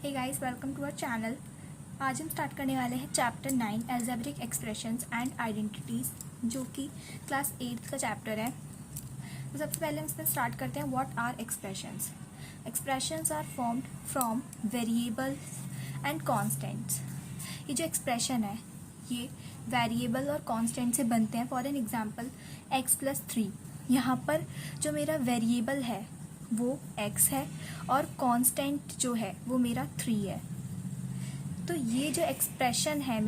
Hey guys, welcome to our channel. आज हम start करने वाले हैं chapter 9 algebraic expressions and identities, जो कि क्लास 8 का चैप्टर है। तो सबसे पहले हम इसमें स्टार्ट करते हैं। What are expressions? Expressions are formed from variables and constants. ये जो एक्सप्रेशन है ये वेरिएबल और कॉन्स्टेंट से बनते हैं। For an example x+3। यहाँ पर जो मेरा वेरिएबल है वो x है और कांस्टेंट जो है वो मेरा 3 है। तो ये जो एक्सप्रेशन है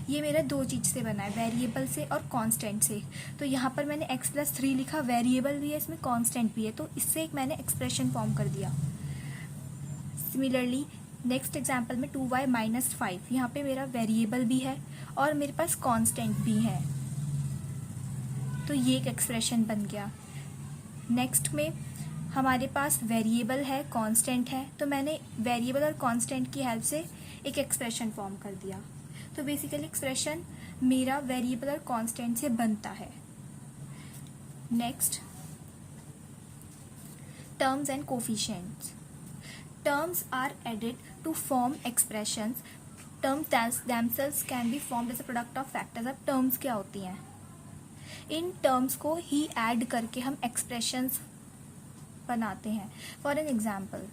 ये मेरा दो चीज़ से बना है, वेरिएबल से और कांस्टेंट से। तो यहाँ पर मैंने x+3 लिखा, वेरिएबल भी है इसमें, कांस्टेंट भी है, तो इससे एक मैंने एक्सप्रेशन फॉर्म कर दिया। सिमिलरली नेक्स्ट एग्जाम्पल में 2y-5, यहाँ पे मेरा वेरिएबल भी है और मेरे पास कांस्टेंट भी है, तो ये एक एक्सप्रेशन बन गया। नेक्स्ट में हमारे पास वेरिएबल है, कांस्टेंट है, तो मैंने वेरिएबल और कांस्टेंट की हेल्प से एक एक्सप्रेशन फॉर्म कर दिया। तो बेसिकली एक्सप्रेशन मेरा वेरिएबल और कांस्टेंट से बनता है। Next, terms and coefficients. Terms are added to form expressions. Terms themselves can be formed as a product of factors. अब टर्म्स क्या होती हैं? इन टर्म्स को ही ऐड करके हम एक्सप्रेशंस बनाते हैं। फॉर एन एग्जाम्पल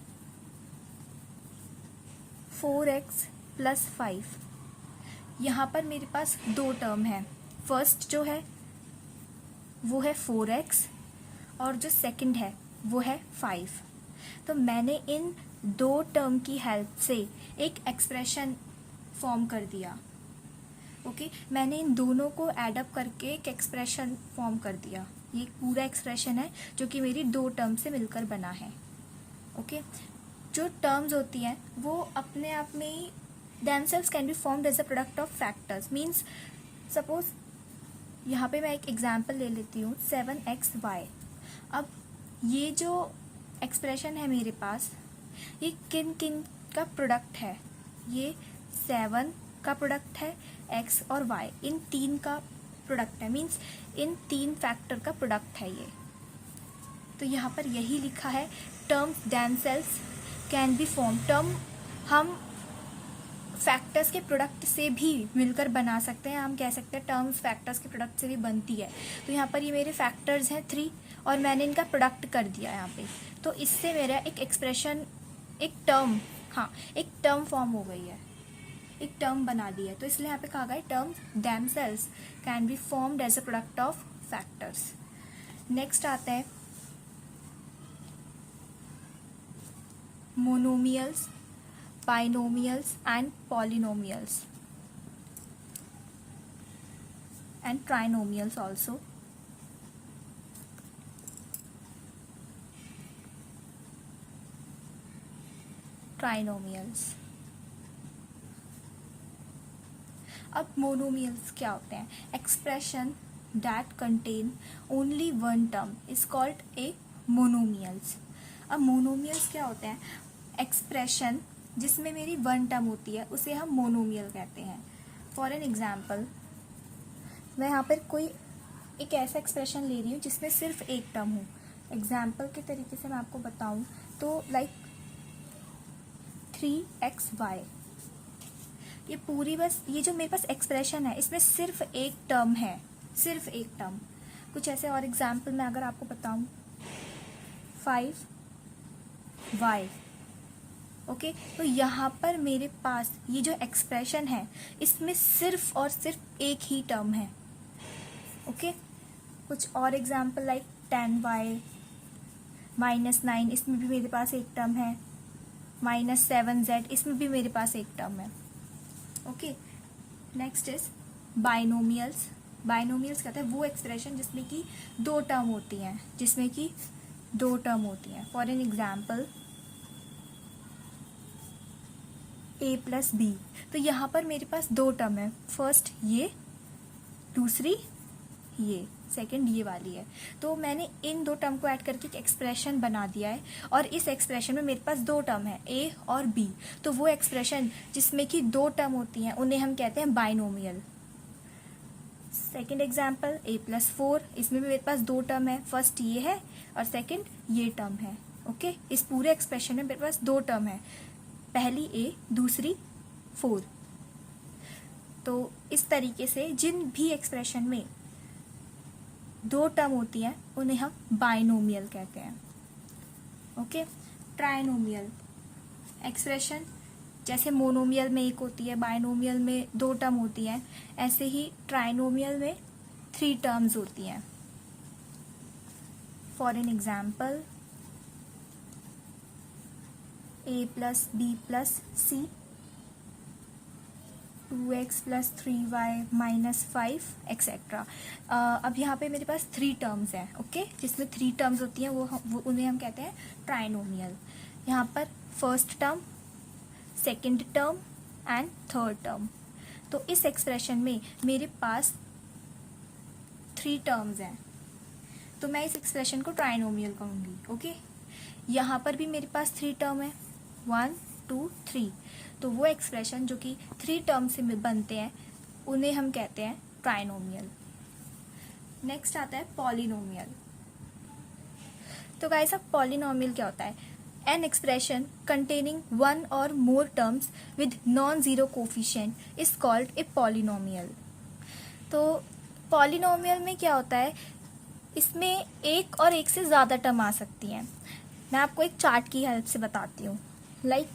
4x+5, यहाँ पर मेरे पास दो टर्म है। फर्स्ट जो है वो है 4x और जो सेकंड है वो है 5। तो मैंने इन दो टर्म की हेल्प से एक एक्सप्रेशन फॉर्म कर दिया। ओके, मैंने इन दोनों को एडअप करके एक एक्सप्रेशन फॉर्म कर दिया। ये पूरा एक्सप्रेशन है जो कि मेरी दो टर्म से मिलकर बना है। ओके, जो टर्म्स होती हैं वो अपने आप में ही themselves can be formed as a product of factors. Means suppose यहाँ पे मैं एक एग्जांपल ले लेती हूँ 7xy। अब ये जो एक्सप्रेशन है मेरे पास, ये किन किन का प्रोडक्ट है? ये 7 का प्रोडक्ट है, x और y, इन तीन का प्रोडक्ट है। मीन्स इन तीन फैक्टर का प्रोडक्ट है ये। तो यहाँ पर यही लिखा है, terms themselves can B form. Term हम फैक्टर्स के प्रोडक्ट से भी मिलकर बना सकते हैं। हम कह सकते हैं टर्म्स फैक्टर्स के प्रोडक्ट से भी बनती है। तो यहाँ पर ये मेरे फैक्टर्स हैं 3 और मैंने इनका प्रोडक्ट कर दिया यहाँ पे। तो इससे मेरा एक एक्सप्रेशन, एक टर्म फॉर्म हो गई है, एक टर्म बना दी है। तो इसलिए यहाँ पे कहा गया है terms themselves can be formed as a product of factors. Next आता है monomials, binomials and polynomials and trinomials also. Trinomials. अब मोनोमियल्स क्या होते हैं? Expression that contain only one term is called a monomials. अब मोनोमियल्स क्या होते हैं? एक्सप्रेशन जिसमें मेरी वन टर्म होती है उसे हम मोनोमियल कहते हैं। फॉर एन एग्जाम्पल, मैं यहाँ पर कोई एक ऐसा एक्सप्रेशन ले रही हूँ जिसमें सिर्फ एक टर्म हो। एग्जाम्पल के तरीके से मैं आपको बताऊँ तो लाइक 3xy, ये पूरी बस ये जो मेरे पास एक्सप्रेशन है इसमें सिर्फ एक टर्म है, सिर्फ एक टर्म। कुछ ऐसे और एग्जाम्पल मैं अगर आपको बताऊं 5y। ओके, तो यहाँ पर मेरे पास ये जो एक्सप्रेशन है इसमें सिर्फ और सिर्फ एक ही टर्म है। ओके, कुछ और एग्जाम्पल लाइक 10y-9, इसमें भी मेरे पास एक टर्म है। -7z, इसमें भी मेरे पास एक टर्म है। Okay, next is binomials. Binomials कहते हैं वो एक्सप्रेशन जिसमें कि दो टर्म होती हैं, फॉर एन एग्जाम्पल a+b। तो यहाँ पर मेरे पास दो टर्म है, फर्स्ट ये, दूसरी ये, सेकंड ये वाली है। तो मैंने इन दो टर्म को ऐड करके एक एक्सप्रेशन बना दिया है और इस एक्सप्रेशन में मेरे पास दो टर्म है, a और b। तो वो एक्सप्रेशन जिसमें कि दो टर्म होती हैं उन्हें हम कहते हैं बाइनोमियल। सेकंड एग्जाम्पल a+4, इसमें भी मेरे पास दो टर्म है, फर्स्ट ये है और सेकंड ये टर्म है। ओके, इस पूरे एक्सप्रेशन में मेरे पास 2 टर्म है, पहली ए दूसरी 4। तो इस तरीके से जिन भी एक्सप्रेशन में 2 टर्म होती है उन्हें हम बाइनोमियल कहते हैं। ओके, ट्राइनोमियल एक्सप्रेशन जैसे मोनोमियल में 1 होती है, बाइनोमियल में 2 टर्म होती है, ऐसे ही ट्राइनोमियल में 3 टर्म्स होती हैं। For an example, a plus b plus c, 2x plus 3y minus 5 etcetera. अब यहाँ पे मेरे पास 3 टर्म्स हैं, ओके, जिसमें 3 टर्म्स होती हैं वो उन्हें हम कहते हैं ट्राइनोमियल। यहाँ पर first term, second term and third term. तो इस एक्सप्रेशन में मेरे पास 3 टर्म्स हैं, तो मैं इस एक्सप्रेशन को ट्राइनोमियल कहूँगी। ओके, यहाँ पर भी मेरे पास 3 टर्म है, 1 2 3। तो वो एक्सप्रेशन जो कि 3 टर्म से बनते हैं उन्हें हम कहते हैं ट्राइनोमियल। नेक्स्ट आता है पॉलिनोमियल। तो गाइस, अब पॉलिनोमियल क्या होता है? एन एक्सप्रेशन कंटेनिंग 1 और मोर terms with non zero coefficient is called a polynomial. तो पॉलिनोमियल में क्या होता है, इसमें एक और एक से ज़्यादा टर्म आ सकती हैं। मैं आपको एक चार्ट की हेल्प से बताती हूँ। लाइक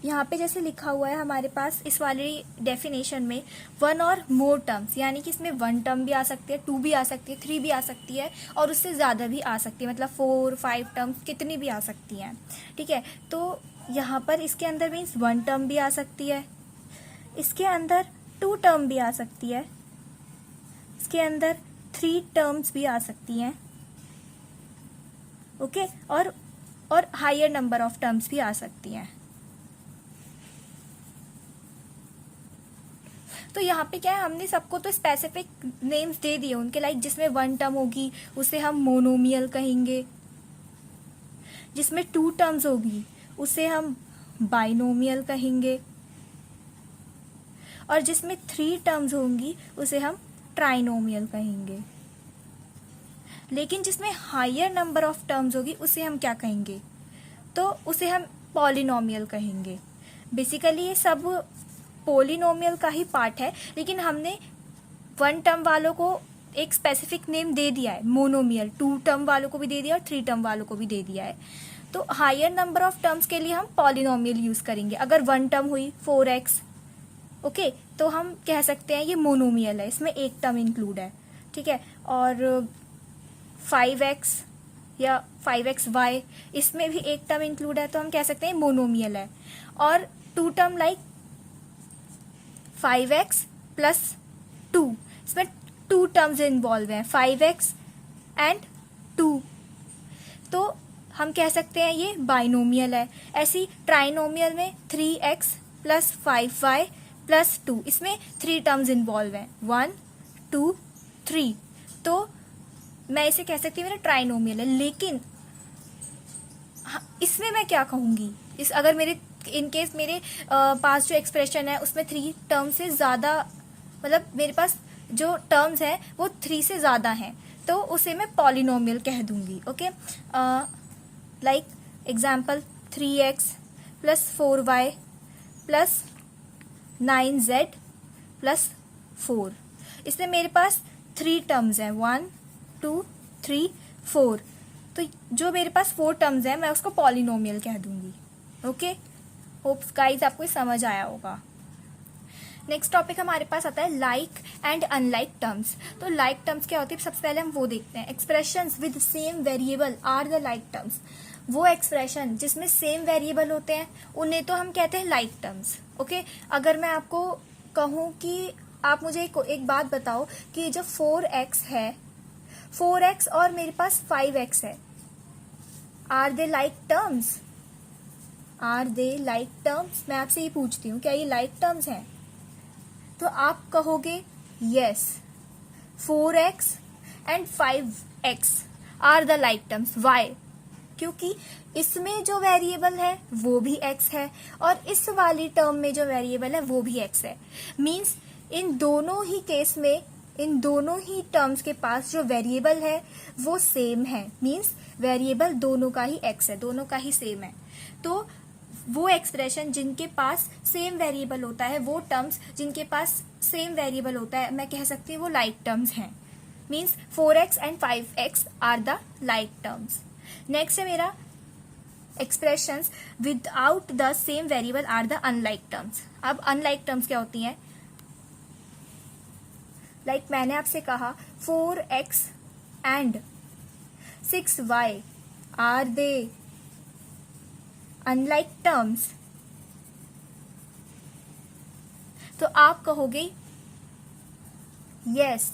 यहाँ पे जैसे लिखा हुआ है हमारे पास इस वाली डेफिनेशन में 1 और मोर टर्म्स, यानी कि इसमें 1 टर्म भी आ सकती है, 2 भी आ सकती है, 3 भी आ सकती है और उससे ज़्यादा भी आ सकती है, मतलब 4 5 टर्म्स कितनी भी आ सकती हैं। ठीक है, तो यहाँ पर इसके अंदर मीन्स 1 टर्म भी आ सकती है, इसके अंदर 2 टर्म भी आ सकती है, इसके अंदर 3 टर्म्स भी आ सकती हैं। ओके, और हायर नंबर ऑफ टर्म्स भी आ सकती हैं। तो यहाँ पे क्या है, हमने सबको तो स्पेसिफिक नेम्स दे दिए उनके, लाइक जिसमें 1 टर्म होगी उसे हम मोनोमियल कहेंगे, जिसमें 2 टर्म्स होगी उसे हम बाइनोमियल कहेंगे, और जिसमें 3 टर्म्स होंगी उसे हम ट्राइनोमियल कहेंगे। लेकिन जिसमें हायर नंबर ऑफ टर्म्स होगी उसे हम क्या कहेंगे, तो उसे हम पॉलिनोमियल कहेंगे। बेसिकली ये सब पॉलिनोमियल का ही पार्ट है, लेकिन हमने 1 टर्म वालों को एक स्पेसिफिक नेम दे दिया है मोनोमियल, 2 टर्म वालों को भी दे दिया और 3 टर्म वालों को भी दे दिया है। तो हायर नंबर ऑफ टर्म्स के लिए हम पॉलिनोमियल यूज करेंगे। अगर 1 टर्म हुई 4x, ओके, तो हम कह सकते हैं ये मोनोमियल है, इसमें 1 टर्म इंक्लूड है। ठीक है, और 5x या 5xy, इसमें भी 1 टर्म इंक्लूड है, तो हम कह सकते हैं मोनोमियल है। और 2 टर्म लाइक 5x प्लस 2, इसमें 2 टर्म्स इन्वॉल्व हैं, 5x एंड 2, तो हम कह सकते हैं ये बाइनोमियल है। ऐसी ट्राइनोमियल में 3x प्लस 5y प्लस 2, इसमें 3 टर्म्स इन्वॉल्व हैं, 1 2 3, तो मैं इसे कह सकती हूँ मेरा ट्राइनोमियल है। लेकिन इसमें मैं क्या कहूँगी, अगर मेरे इनकेस मेरे पास जो एक्सप्रेशन है उसमें 3 टर्म से ज़्यादा, मतलब मेरे पास जो टर्म्स हैं वो 3 से ज़्यादा हैं, तो उसे मैं पॉलिनोमियल कह दूंगी। Okay, like example 3x plus 4y plus 9z plus 4, इसमें मेरे पास 3 टर्म्स हैं, 1 2 3 4, तो जो मेरे पास 4 टर्म्स हैं मैं उसको पॉलिनोमियल कह दूंगी। ओके, होप्स गाइस आपको समझ आया होगा। नेक्स्ट टॉपिक हमारे पास आता है लाइक एंड अनलाइक टर्म्स। तो लाइक टर्म्स क्या होती है, सबसे पहले हम वो देखते हैं। Expressions with same variable are the like terms. वो एक्सप्रेशन जिसमें सेम वेरिएबल होते हैं उन्हें तो हम कहते हैं लाइक टर्म्स। ओके, अगर मैं आपको कहूँ कि आप मुझे एक बात बताओ कि जो 4x है, 4x और मेरे पास 5x है, are they like terms? Are they like terms? मैं आपसे ये पूछती हूँ, क्या ये लाइक टर्म्स हैं? तो आप कहोगे yes, 4x and 5x are the like terms. Why? क्योंकि इसमें जो वेरिएबल है वो भी x है और इस वाली टर्म में जो वेरिएबल है वो भी x है। मीन्स इन दोनों ही केस में इन दोनों ही टर्म्स के पास जो वेरिएबल है वो सेम है, मीन्स वेरिएबल दोनों का ही x है, दोनों का ही सेम है। तो वो एक्सप्रेशन जिनके पास सेम वेरिएबल होता है, वो टर्म्स जिनके पास सेम वेरिएबल होता है, मैं कह सकती हूँ वो लाइक टर्म्स हैं। Means 4x and 5x are the like terms. Next है मेरा expressions without the same variable are the unlike terms. अब अनलाइक टर्म्स क्या होती हैं? लाइक मैंने आपसे कहा 4x and 6y are they unlike terms? तो आप कहोगे यस,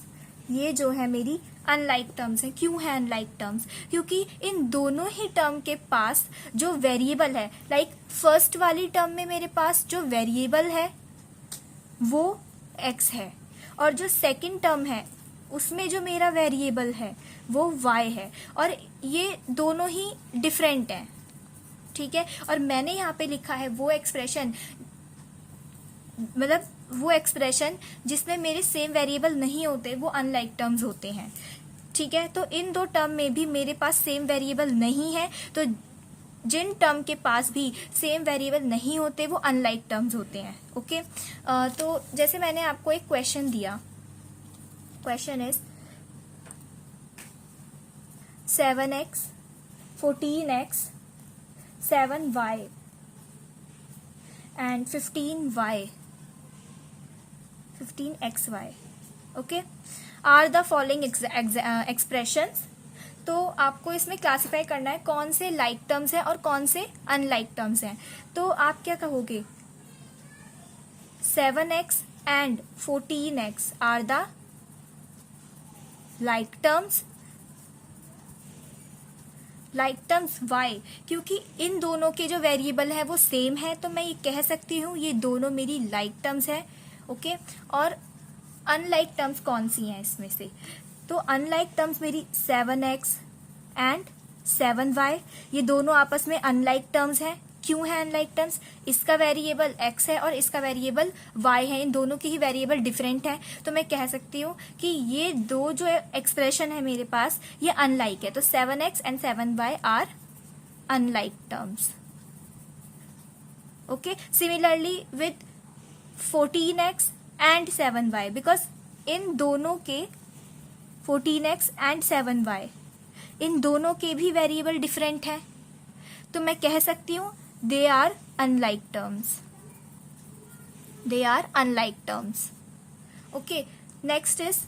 ये जो है मेरी अनलाइक टर्म्स है। क्यों है अनलाइक टर्म्स? क्योंकि इन दोनों ही टर्म के पास जो वेरिएबल है, लाइक फर्स्ट वाली टर्म में मेरे पास जो वेरिएबल है वो x है, और जो सेकंड टर्म है उसमें जो मेरा वेरिएबल है वो y है, और ये दोनों ही डिफरेंट हैं, ठीक है। और मैंने यहाँ पे लिखा है वो एक्सप्रेशन, मतलब वो एक्सप्रेशन जिसमें मेरे सेम वेरिएबल नहीं होते, वो अनलाइक टर्म्स होते हैं, ठीक है। तो इन दो टर्म में भी मेरे पास सेम वेरिएबल नहीं है, तो जिन टर्म के पास भी सेम वेरिएबल नहीं होते वो अनलाइक टर्म्स होते हैं, ओके। तो जैसे मैंने आपको एक क्वेश्चन दिया, question is 7x 14x 7y and 15xy, okay, are the following expressions। तो आपको इसमें क्लासिफाई करना है कौन से लाइक टर्म्स हैं और कौन से अनलाइक टर्म्स हैं। तो आप क्या कहोगे? 7x and 14x are the like terms, like terms why, क्योंकि इन दोनों के जो वेरिएबल है वो सेम है, तो मैं ये कह सकती हूँ ये दोनों मेरी लाइक टर्म्स है, ओके। और अनलाइक टर्म्स कौन सी हैं इसमें से? तो अनलाइक टर्म्स मेरी 7x एंड 7y, ये दोनों आपस में अनलाइक टर्म्स हैं। क्यों है अनलाइक टर्म्स? इसका वेरिएबल x है और इसका वेरिएबल y है, इन दोनों की ही वेरिएबल डिफरेंट है, तो मैं कह सकती हूँ कि ये दो जो एक्सप्रेशन है मेरे पास ये अनलाइक है। तो 7x and 7y are unlike terms, okay. Similarly with 14x and 7y, because इन दोनों के 14x एंड 7y, इन दोनों के भी वेरिएबल डिफरेंट है, तो मैं कह सकती हूँ they are unlike terms, they are unlike terms, okay। next is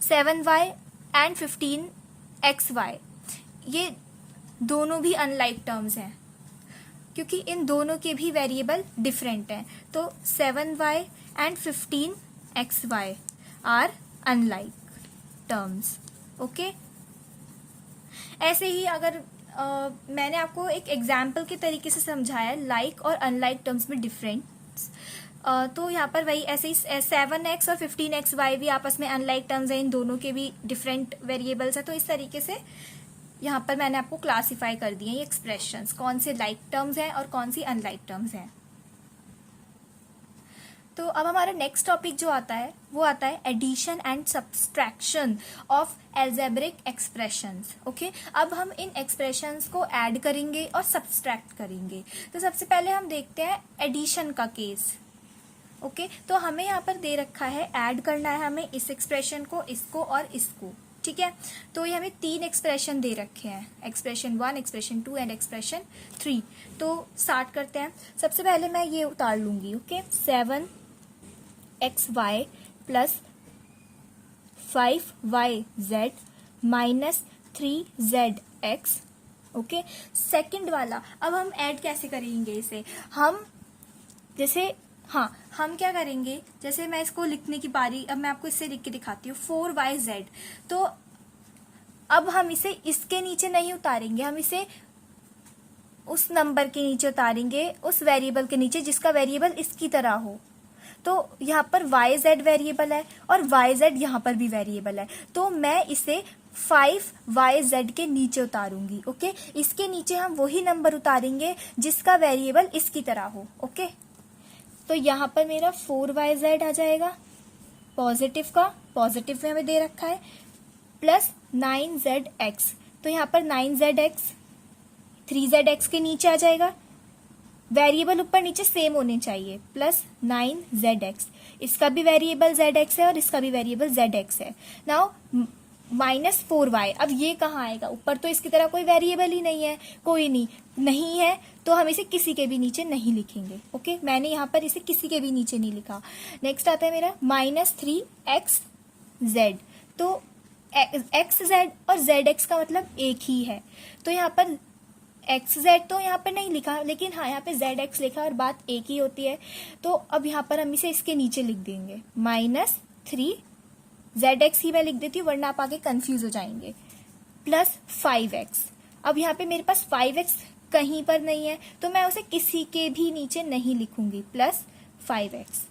7y and 15xy, ये दोनों भी अनलाइक टर्म्स हैं क्योंकि इन दोनों के भी वेरिएबल डिफरेंट हैं। तो 7y and 15xy are unlike terms, okay. ऐसे ही अगर मैंने आपको एक एग्जाम्पल के तरीके से समझाया लाइक और अनलाइक टर्म्स में डिफरेंस, तो यहाँ पर वही ऐसे ही 7x और 15xy भी आपस में अनलाइक टर्म्स हैं, इन दोनों के भी डिफरेंट वेरिएबल्स हैं। तो इस तरीके से यहाँ पर मैंने आपको क्लासिफाई कर दिए ये एक्सप्रेशंस, कौन से लाइक टर्म्स हैं और कौन सी अनलाइक टर्म्स हैं। तो अब हमारा नेक्स्ट टॉपिक जो आता है वो आता है addition and subtraction of algebraic expressions, okay. अब हम इन एक्सप्रेशंस को ऐड करेंगे और सब्सट्रैक्ट करेंगे। तो सबसे पहले हम देखते हैं एडिशन का केस, ओके। तो हमें यहाँ पर दे रखा है ऐड करना है हमें इस एक्सप्रेशन को, इसको और इसको, ठीक है। तो ये हमें 3 एक्सप्रेशन दे रखे हैं, एक्सप्रेशन 1, एक्सप्रेशन 2 एंड एक्सप्रेशन 3। तो स्टार्ट करते हैं। सबसे पहले मैं ये उतार लूंगी, okay. 7xy plus 5yz minus 3zx, okay. Second वाला अब हम ऐड कैसे करेंगे इसे? हम जैसे हम क्या करेंगे, जैसे मैं इसको लिखने की बारी, अब मैं आपको इससे लिख के दिखाती हूँ 4yz। तो अब हम इसे इसके नीचे नहीं उतारेंगे, हम इसे उस नंबर के नीचे उतारेंगे, उस वेरिएबल के नीचे जिसका वेरिएबल इसकी तरह हो। तो यहाँ पर yz वेरिएबल है और yz यहाँ पर भी वेरिएबल है, तो मैं इसे 5yz के नीचे उतारूंगी, ओके। इसके नीचे हम वही नंबर उतारेंगे जिसका वेरिएबल इसकी तरह हो, ओके। तो यहाँ पर मेरा 4yz आ जाएगा पॉजिटिव का पॉजिटिव में हमें दे रखा है प्लस 9zx, तो यहाँ पर 9zx 3zx के नीचे आ जाएगा, वेरिएबल ऊपर नीचे सेम होने चाहिए, प्लस 9zx, इसका भी वेरिएबल zx है और इसका भी वेरिएबल zx है। नाउ माइनस 4y, अब ये कहाँ आएगा, ऊपर तो इसकी तरह कोई वेरिएबल ही नहीं है, कोई नहीं है तो हम इसे किसी के भी नीचे नहीं लिखेंगे। ओके, मैंने यहाँ पर इसे किसी के भी नीचे नहीं लिखा। नेक्स्ट आता है मेरा -3xz, तो xz और zx का मतलब एक ही है, तो यहाँ पर xz तो यहाँ पर नहीं लिखा, लेकिन हाँ यहाँ पे zx लिखा और बात एक ही होती है। तो अब यहाँ पर हम इसे इसके नीचे लिख देंगे, -3 zx ही मैं लिख देती हूँ वरना आप आगे कंफ्यूज हो जाएंगे, प्लस 5x। अब यहाँ पे मेरे पास 5x कहीं पर नहीं है तो मैं उसे किसी के भी नीचे नहीं लिखूंगी, प्लस 5x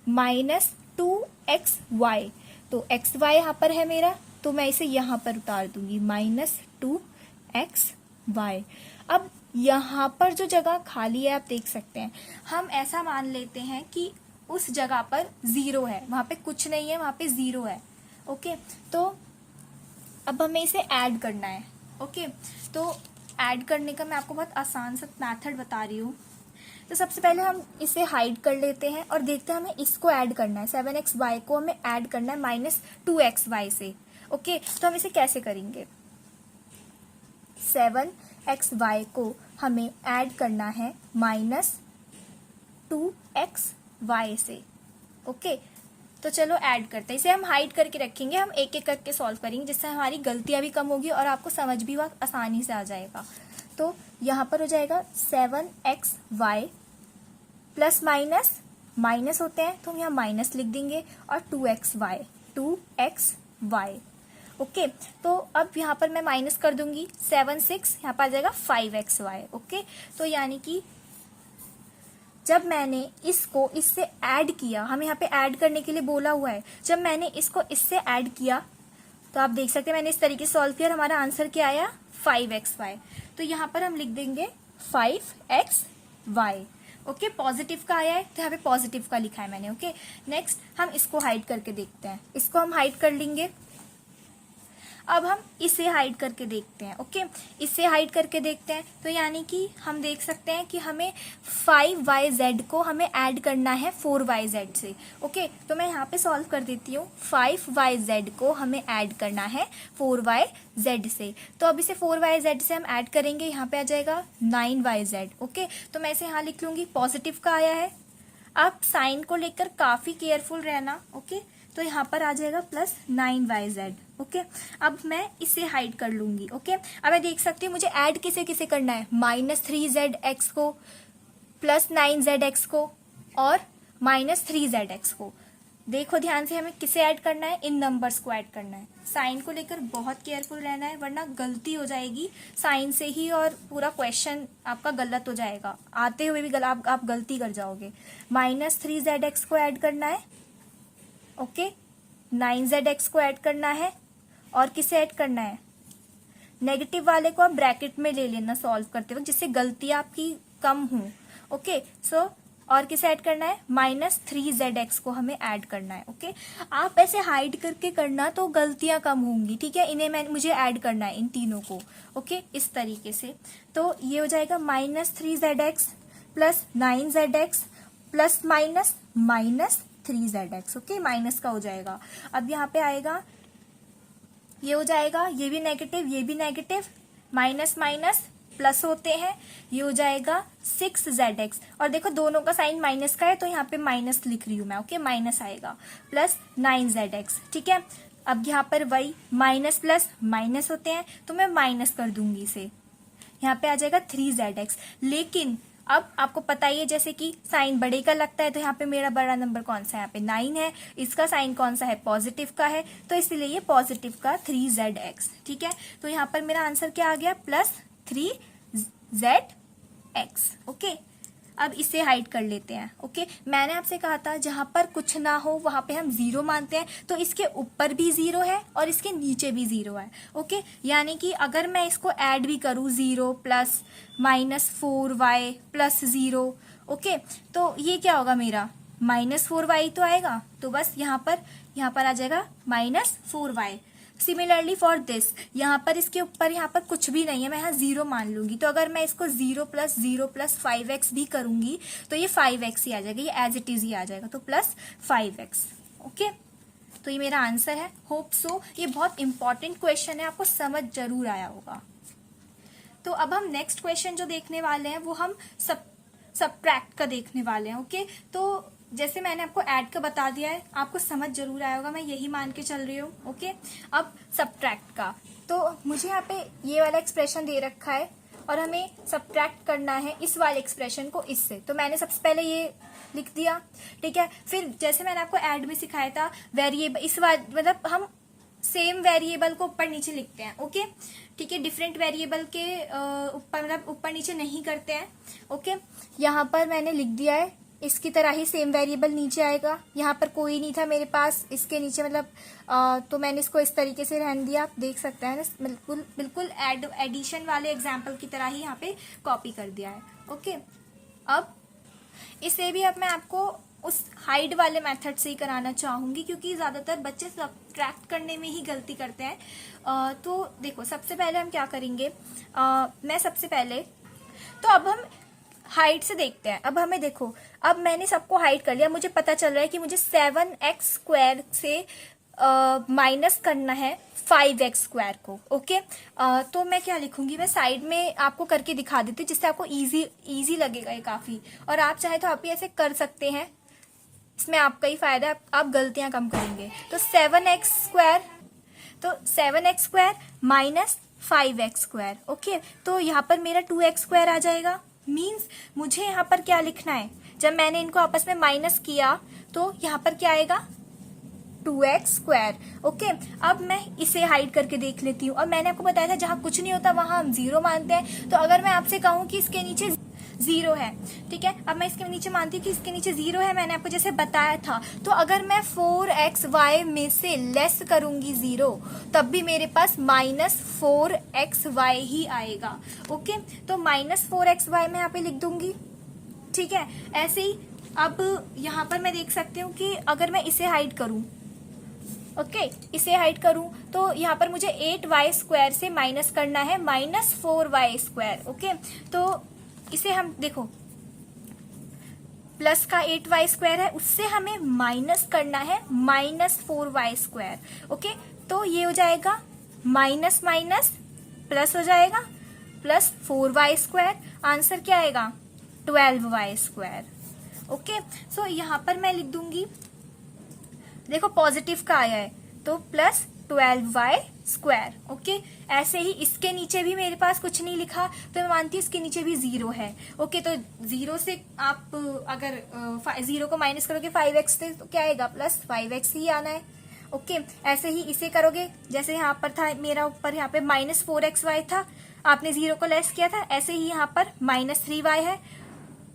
-2xy, तो xy यहाँ पर है मेरा तो मैं इसे यहाँ पर उतार दूंगी, -2xy। अब यहाँ पर जो जगह खाली है आप देख सकते हैं, हम ऐसा मान लेते हैं कि उस जगह पर 0 है, वहां पे कुछ नहीं है, वहां पे 0 है। ओके, तो अब हमें इसे ऐड करना है। ओके, तो ऐड करने का मैं आपको बहुत आसान सा मेथड बता रही हूँ। तो सबसे पहले हम इसे हाइड कर लेते हैं और देखते हैं हमें इसको ऐड करना है, 7xy को हमें ऐड करना है -2xy से। ओके, तो हम इसे कैसे करेंगे, 7xy को हमें ऐड करना है -2xy से। ओके, तो चलो ऐड करते हैं, इसे हम हाइड करके रखेंगे, हम एक एक करके सॉल्व करेंगे जिससे हमारी गलतियां भी कम होगी और आपको समझ भी बहुत आसानी से आ जाएगा। तो यहाँ पर हो जाएगा 7xy प्लस माइनस होते हैं तो हम यहाँ माइनस लिख देंगे और 2xy। ओके, तो अब यहाँ पर मैं माइनस कर दूंगी 7 6, यहाँ पर आ जाएगा 5xy। ओके, तो यानी कि जब मैंने इसको इससे ऐड किया, हमें यहाँ पे ऐड करने के लिए बोला हुआ है, जब मैंने इसको इससे ऐड किया तो आप देख सकते हैं मैंने इस तरीके से सॉल्व किया और हमारा आंसर क्या आया, 5xy। तो यहाँ पर हम लिख देंगे 5xy। ओके, पॉजिटिव का आया है तो यहाँ पे पॉजिटिव का लिखा है मैंने। ओके, नेक्स्ट हम इसको हाइड करके देखते हैं, इसको हम हाइड कर लेंगे। अब हम इसे हाइड करके देखते हैं। ओके, इसे हाइड करके देखते हैं तो यानी कि हम देख सकते हैं कि हमें 5yz को हमें ऐड करना है 4yz से। ओके, तो मैं यहाँ पे सॉल्व कर देती हूँ, 5yz को हमें ऐड करना है 4yz से। तो अब इसे 4yz से हम ऐड करेंगे, यहाँ पे आ जाएगा 9yz। ओके, तो मैं इसे यहाँ लिख लूंगी, पॉजिटिव का आया है। आप साइन को लेकर काफी केयरफुल रहना। ओके, तो यहाँ पर आ जाएगा प्लस 9yz। ओके, अब मैं इसे हाइड कर लूंगी। ओके, अब मैं देख सकती हूँ मुझे ऐड किसे किसे करना है, -3zx को, प्लस 9zx को और -3zx को। देखो ध्यान से, हमें किसे ऐड करना है, इन नंबर्स को ऐड करना है। साइन को लेकर बहुत केयरफुल रहना है वरना गलती हो जाएगी साइन से ही और पूरा क्वेश्चन आपका गलत हो जाएगा, आते हुए भी आप गलती कर जाओगे। -3zx को ऐड करना है। ओके, 9zx को ऐड करना है और किसे ऐड करना है, नेगेटिव वाले को आप ब्रैकेट में ले लेना सॉल्व करते वक्त जिससे गलतियां आपकी कम हो। ओके, सो और किसे ऐड करना है, -3zx को हमें ऐड करना है। ओके, आप ऐसे हाइड करके करना तो गलतियां कम होंगी। ठीक है, इन्हें मुझे ऐड करना है इन तीनों को। ओके, इस तरीके से तो ये हो जाएगा -3zx plus 9zx plus minus 3zx। Okay, minus का हो जाएगा। अब यहाँ पे आएगा, ये हो जाएगा, ये भी नेगेटिव, ये भी नेगेटिव, माइनस माइनस प्लस होते हैं, ये हो जाएगा 6zx। और देखो दोनों का साइन माइनस का है तो यहाँ पे माइनस लिख रही हूँ मैं। ओके, माइनस आएगा प्लस 9zx। ठीक है, अब यहाँ पर वही माइनस प्लस माइनस होते हैं तो मैं माइनस कर दूंगी इसे, यहाँ पे आ जाएगा 3zx। लेकिन अब आपको पता ही है जैसे कि साइन बड़े का लगता है तो यहाँ पे मेरा बड़ा नंबर कौन सा है, यहाँ पे 9 है, इसका साइन कौन सा है, पॉजिटिव का है, तो इसलिए ये पॉजिटिव का 3zx। ठीक है, तो यहाँ पर मेरा आंसर क्या आ गया, प्लस 3zx। ओके, अब इसे हाइड कर लेते हैं। ओके, मैंने आपसे कहा था जहां पर कुछ ना हो वहां पे हम 0 मानते हैं, तो इसके ऊपर भी 0 है और इसके नीचे भी 0 है। ओके, यानी कि अगर मैं इसको ऐड भी करूं 0 प्लस -4y प्लस 0, ओके, तो ये क्या होगा मेरा, -4y तो आएगा, तो बस यहाँ पर आ जाएगा -4y। सिमिलरली फॉर दिस, यहाँ पर इसके ऊपर यहाँ पर कुछ भी नहीं है, मैं यहाँ 0 मान लूंगी। तो अगर मैं इसको 0 + 0 + 5x भी करूंगी तो ये 5x ही आ जाएगा, ये एज इट इज ही आ जाएगा, तो +5x। ओके, तो ये मेरा आंसर है। होप सो ये बहुत इंपॉर्टेंट क्वेश्चन है, आपको समझ जरूर आया होगा। तो अब हम नेक्स्ट क्वेश्चन जो देखने वाले हैं वो हम सबट्रैक्ट का देखने वाले हैं। ओके, तो जैसे मैंने आपको ऐड का बता दिया है, आपको समझ जरूर आया होगा, मैं यही मान के चल रही हूँ। ओके, अब सबट्रैक्ट का, तो मुझे यहाँ पे ये वाला एक्सप्रेशन दे रखा है और हमें सबट्रैक्ट करना है इस वाले एक्सप्रेशन को इससे। तो मैंने सबसे पहले ये लिख दिया, ठीक है। फिर जैसे मैंने आपको ऐड में सिखाया था, वेरिएबल इस मतलब हम सेम वेरिएबल को ऊपर नीचे लिखते हैं। ओके, ठीक है, डिफरेंट वेरिएबल के ऊपर मतलब ऊपर नीचे नहीं करते हैं। ओके, यहाँ पर मैंने लिख दिया है, इसकी तरह ही सेम वेरिएबल नीचे आएगा। यहाँ पर कोई नहीं था मेरे पास इसके नीचे, मतलब तो मैंने इसको इस तरीके से रहने दिया। आप देख सकते हैं ना, बिल्कुल एडिशन वाले एग्जाम्पल की तरह ही यहाँ पे कॉपी कर दिया है। ओके, अब इसे भी अब मैं आपको उस हाइड वाले मेथड से ही कराना चाहूंगी, क्योंकि ज्यादातर बच्चे सबट्रैक्ट करने में ही गलती करते हैं। तो देखो, सबसे पहले हम क्या करेंगे, मैं सबसे पहले तो अब हम हाइट से देखते हैं। अब हमें देखो, अब मैंने सबको हाइड कर लिया, मुझे पता चल रहा है कि मुझे 7x² से माइनस करना है 5x² को। ओके, तो मैं क्या लिखूंगी, मैं साइड में आपको करके दिखा देती हूँ, जिससे आपको इजी लगेगा ये काफी। और आप चाहे तो आप भी ऐसे कर सकते हैं, इसमें आपका ही फायदा है, आप गलतियां कम करेंगे। तो 7x² माइनस 5x²। ओके, तो यहाँ पर मेरा 2x² आ जाएगा। मीन्स मुझे यहाँ पर क्या लिखना है, जब मैंने इनको आपस में माइनस किया तो यहाँ पर क्या आएगा, 2x²। ओके, अब मैं इसे हाइड करके देख लेती हूँ। और मैंने आपको बताया था जहां कुछ नहीं होता वहां हम 0 मानते हैं। तो अगर मैं आपसे कहूँ कि इसके नीचे 0 है, ठीक है, अब मैं इसके नीचे मानती हूँ कि इसके नीचे 0 है, मैंने आपको जैसे बताया था। तो अगर मैं 4xy में से लेस करूंगी 0, तब भी मेरे पास -4xy ही आएगा। ओके, तो -4xy मैं यहाँ पे लिख दूंगी, ठीक है। ऐसे ही अब यहाँ पर मैं देख सकती हूँ कि अगर मैं इसे हाइड करूं, ओके, इसे हाइड करूं तो यहाँ पर मुझे 8y² से माइनस करना है -4y²। ओके, तो इसे हम देखो, प्लस का 8y² है, उससे हमें माइनस करना है -4y²। ओके, तो ये हो जाएगा माइनस माइनस प्लस हो जाएगा, +4y²। आंसर क्या आएगा, 12y²। ओके, सो यहाँ पर मैं लिख दूंगी, देखो पॉजिटिव का आया है तो +12y²। ओके, ऐसे ही इसके नीचे भी मेरे पास कुछ नहीं लिखा, तो मैं मानती हूँ इसके नीचे भी 0 है। ओके, तो 0 से आप अगर 0 को माइनस करोगे 5x से, तो क्या आएगा, +5x ही आना है। ओके, ऐसे ही इसे करोगे, जैसे यहाँ पर था मेरा ऊपर यहाँ पे -4xy था, आपने 0 को लेस किया था, ऐसे ही यहाँ पर -3y है,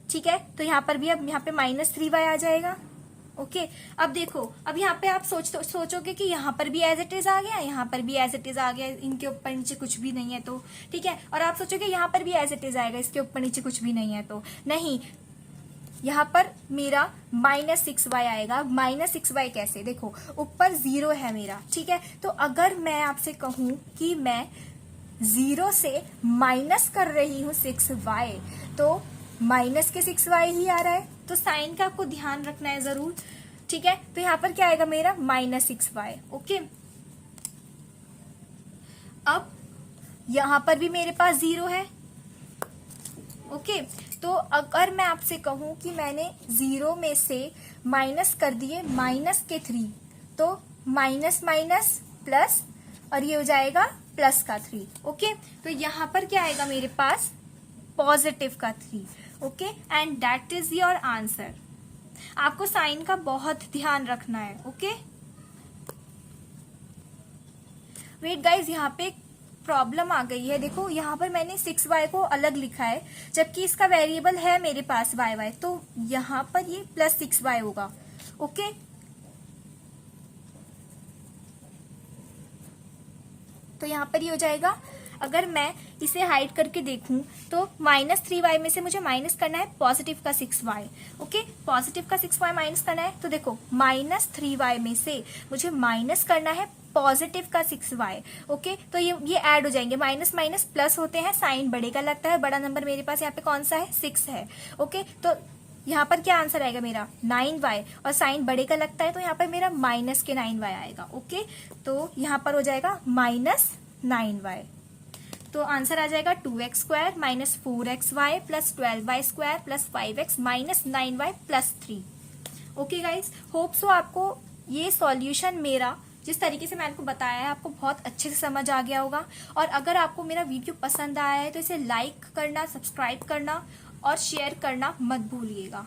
ठीक है। तो यहाँ पर भी अब यहाँ पे -3y आ जाएगा। ओके, अब देखो, अब यहाँ पे आप सोचोगे कि यहाँ पर भी एज इट इज आ गया, यहाँ पर भी एज इट इज आ गया, इनके ऊपर नीचे कुछ भी नहीं है तो, ठीक है। और आप सोचोगे यहाँ पर भी एज इट इज आएगा, इसके ऊपर नीचे कुछ भी नहीं है तो, नहीं, यहाँ पर मेरा -6y आएगा। -6y कैसे, देखो ऊपर 0 है मेरा, ठीक है। तो अगर मैं आपसे कहूं कि मैं 0 से माइनस कर रही हूँ 6y, तो माइनस के 6y ही आ रहा है, तो साइन का आपको ध्यान रखना है जरूर, ठीक है। तो यहाँ पर क्या आएगा मेरा, -6y। ओके, अब यहाँ पर भी मेरे पास 0 है। ओके, तो अगर मैं आपसे कहूं कि मैंने 0 में से माइनस कर दिए -3, तो माइनस माइनस प्लस, और ये हो जाएगा +3। ओके, तो यहाँ पर क्या आएगा मेरे पास, +3। Okay, and that is your answer. आपको साइन का बहुत ध्यान रखना है। ओके, वेट गाइज, यहाँ पे प्रॉब्लम आ गई है। देखो यहाँ पर मैंने 6y को अलग लिखा है, जबकि इसका वेरिएबल है मेरे पास y, तो यहाँ पर ये +6y होगा। ओके, तो यहाँ पर ये हो जाएगा, अगर मैं इसे हाइड करके देखूं तो -3y में से मुझे माइनस करना है पॉजिटिव का 6y। ओके, पॉजिटिव का 6y माइनस करना है, तो देखो -3y में से मुझे माइनस करना है पॉजिटिव का 6y। ओके, तो ये ऐड हो जाएंगे, माइनस माइनस प्लस होते हैं, साइन बड़े का लगता है, बड़ा नंबर मेरे पास यहाँ पे कौन सा है, 6 है। ओके, तो यहाँ पर क्या आंसर आएगा मेरा 9y, और साइन बड़े का लगता है तो यहाँ पर मेरा माइनस के 9y आएगा। ओके, तो यहाँ पर हो जाएगा -9y। तो आंसर आ जाएगा 2x² minus 4xy plus 12y² plus 5x minus 9y plus 3। Okay guys, hope so आपको ये सॉल्यूशन मेरा जिस तरीके से मैंने आपको बताया है आपको बहुत अच्छे से समझ आ गया होगा। और अगर आपको मेरा वीडियो पसंद आया है तो इसे लाइक करना, सब्सक्राइब करना और शेयर करना मत भूलिएगा।